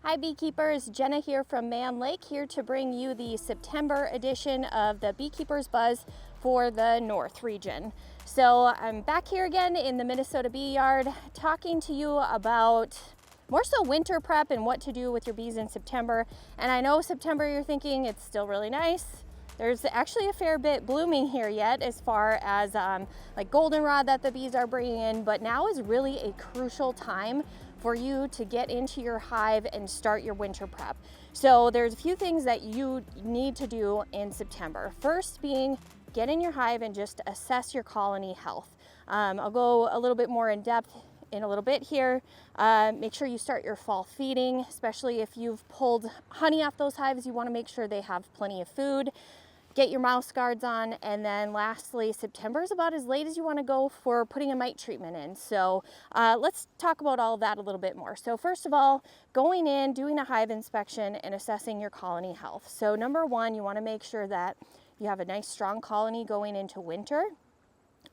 Hi beekeepers, Jenna here from Mann Lake, here to bring you the September edition of the Beekeepers Buzz for the North region. So I'm back here again in the Minnesota bee yard talking to you about more so winter prep and what to do with your bees in September. And I know September you're thinking it's still really nice. There's actually a fair bit blooming here yet as far as like goldenrod that the bees are bringing in, but now is really a crucial time for you to get into your hive and start your winter prep. So there's a few things that you need to do in September. First being, get in your hive and just assess your colony health. I'll go a little bit more in depth in a little bit here. Make sure you start your fall feeding, especially if you've pulled honey off those hives. You want to make sure they have plenty of food. Get your mouse guards on, and then lastly, September is about as late as you want to go for putting a mite treatment in. So let's talk about all of that a little bit more. So first of all, going in, doing a hive inspection and assessing your colony health. So number one, you want to make sure that you have a nice strong colony going into winter.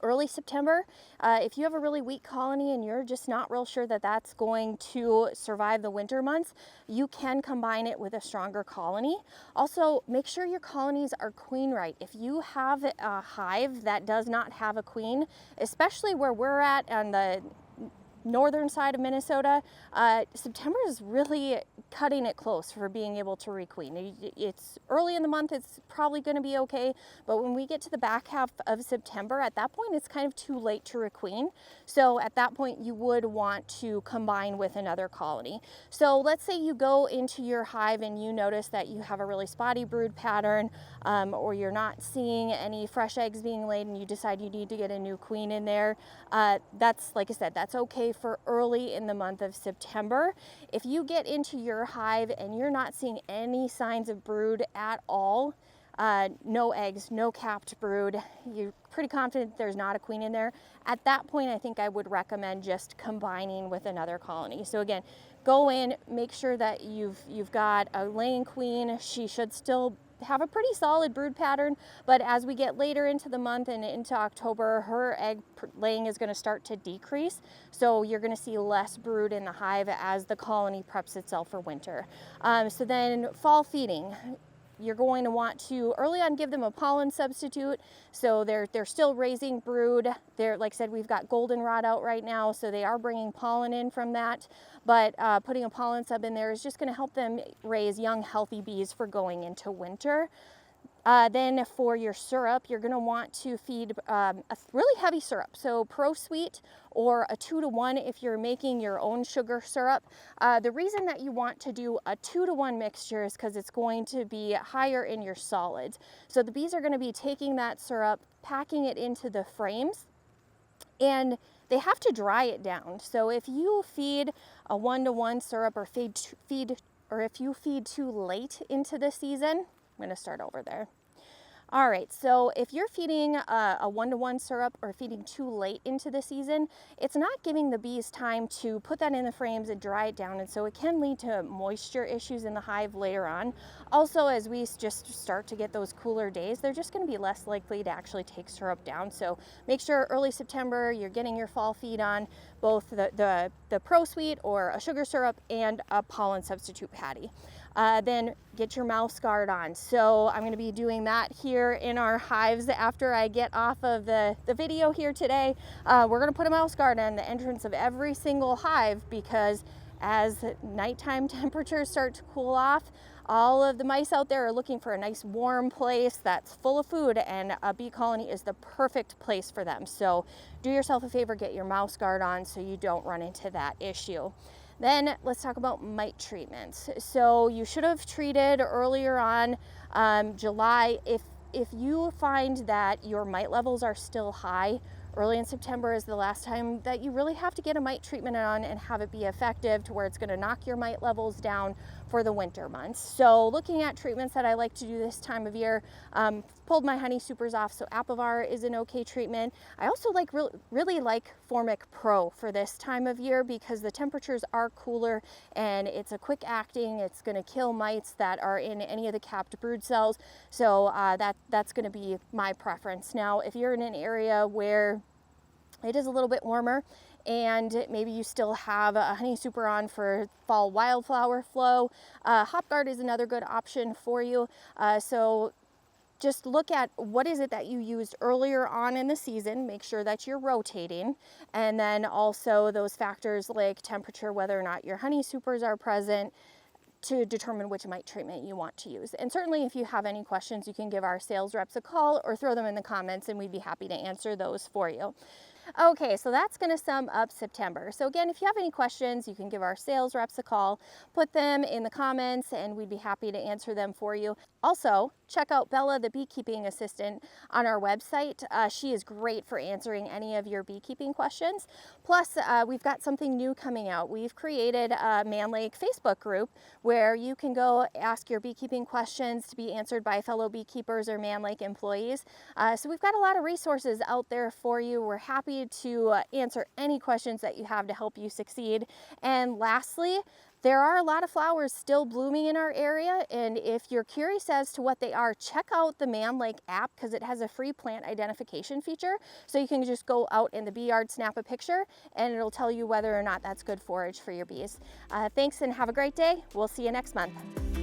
Early September, if you have a really weak colony and you're just not real sure that that's going to survive the winter months, you can combine it with a stronger colony. Also, make sure your colonies are queen right. If you have a hive that does not have a queen, especially where we're at on the northern side of Minnesota, September is really cutting it close for being able to requeen. It's early in the month, it's probably going to be okay, but when we get to the back half of September, at that point it's kind of too late to requeen. So at that point you would want to combine with another colony. So let's say you go into your hive and you notice that you have a really spotty brood pattern, or you're not seeing any fresh eggs being laid and you decide you need to get a new queen in there. That's, like I said, that's okay for early in the month of September. If you get into your hive and you're not seeing any signs of brood at all, no eggs, no capped brood, you're pretty confident there's not a queen in there, at that point I think I would recommend just combining with another colony. So again, go in, make sure that you've got a laying queen. She should still have a pretty solid brood pattern, but as we get later into the month and into October, her egg laying is going to start to decrease, so you're going to see less brood in the hive as the colony preps itself for winter. So then fall feeding, you're going to want to early on give them a pollen substitute, so they're still raising brood. They're, like I said, we've got goldenrod out right now, so they are bringing pollen in from that, but putting a pollen sub in there is just going to help them raise young healthy bees for going into winter. Then for your syrup, you're going to want to feed a really heavy syrup, so Pro Sweet or a 2-to-1 if you're making your own sugar syrup. The reason that you want to do a 2-to-1 mixture is because it's going to be higher in your solids. So the bees are going to be taking that syrup, packing it into the frames, and they have to dry it down. So if you feed a 1-to-1 syrup or if you feed too late into the season, I'm going to start over there. All right, so if you're feeding a 1-to-1 syrup or feeding too late into the season, it's not giving the bees time to put that in the frames and dry it down, and so it can lead to moisture issues in the hive later on. Also, as we just start to get those cooler days, they're just going to be less likely to actually take syrup down. So make sure early September you're getting your fall feed on both the Pro Sweet or a sugar syrup and a pollen substitute patty. Then get your mouse guard on. So I'm going to be doing that here in our hives after I get off of the video here today. We're going to put a mouse guard on the entrance of every single hive, because as nighttime temperatures start to cool off, all of the mice out there are looking for a nice warm place that's full of food, and a bee colony is the perfect place for them. So do yourself a favor, get your mouse guard on so you don't run into that issue. Then let's talk about mite treatments. So you should have treated earlier on July. If you find that your mite levels are still high, early in September is the last time that you really have to get a mite treatment on and have it be effective to where it's going to knock your mite levels down for the winter months. So looking at treatments that I like to do this time of year, pulled my honey supers off, so Apivar is an okay treatment. I also really like Formic Pro for this time of year because the temperatures are cooler and it's a quick acting. It's going to kill mites that are in any of the capped brood cells, so that's going to be my preference. Now if you're in an area where it is a little bit warmer and maybe you still have a honey super on for fall wildflower flow, Hop Guard is another good option for you. So just look at what is it that you used earlier on in the season, make sure that you're rotating, and then also those factors like temperature, whether or not your honey supers are present, to determine which mite treatment you want to use. And certainly if you have any questions, you can give our sales reps a call or throw them in the comments and we'd be happy to answer those for you. Okay, so that's going to sum up September. So again, if you have any questions, you can give our sales reps a call, put them in the comments, and we'd be happy to answer them for you. Also, check out Bella, the beekeeping assistant, on our website. She is great for answering any of your beekeeping questions. Plus, we've got something new coming out. We've created a Mann Lake Facebook group where you can go ask your beekeeping questions to be answered by fellow beekeepers or Mann Lake employees. So we've got a lot of resources out there for you. We're happy to answer any questions that you have to help you succeed. And lastly, there are a lot of flowers still blooming in our area, and if you're curious as to what they are, check out the Mann Lake app because it has a free plant identification feature. So you can just go out in the bee yard, snap a picture, and it'll tell you whether or not that's good forage for your bees. Thanks and have a great day. We'll see you next month.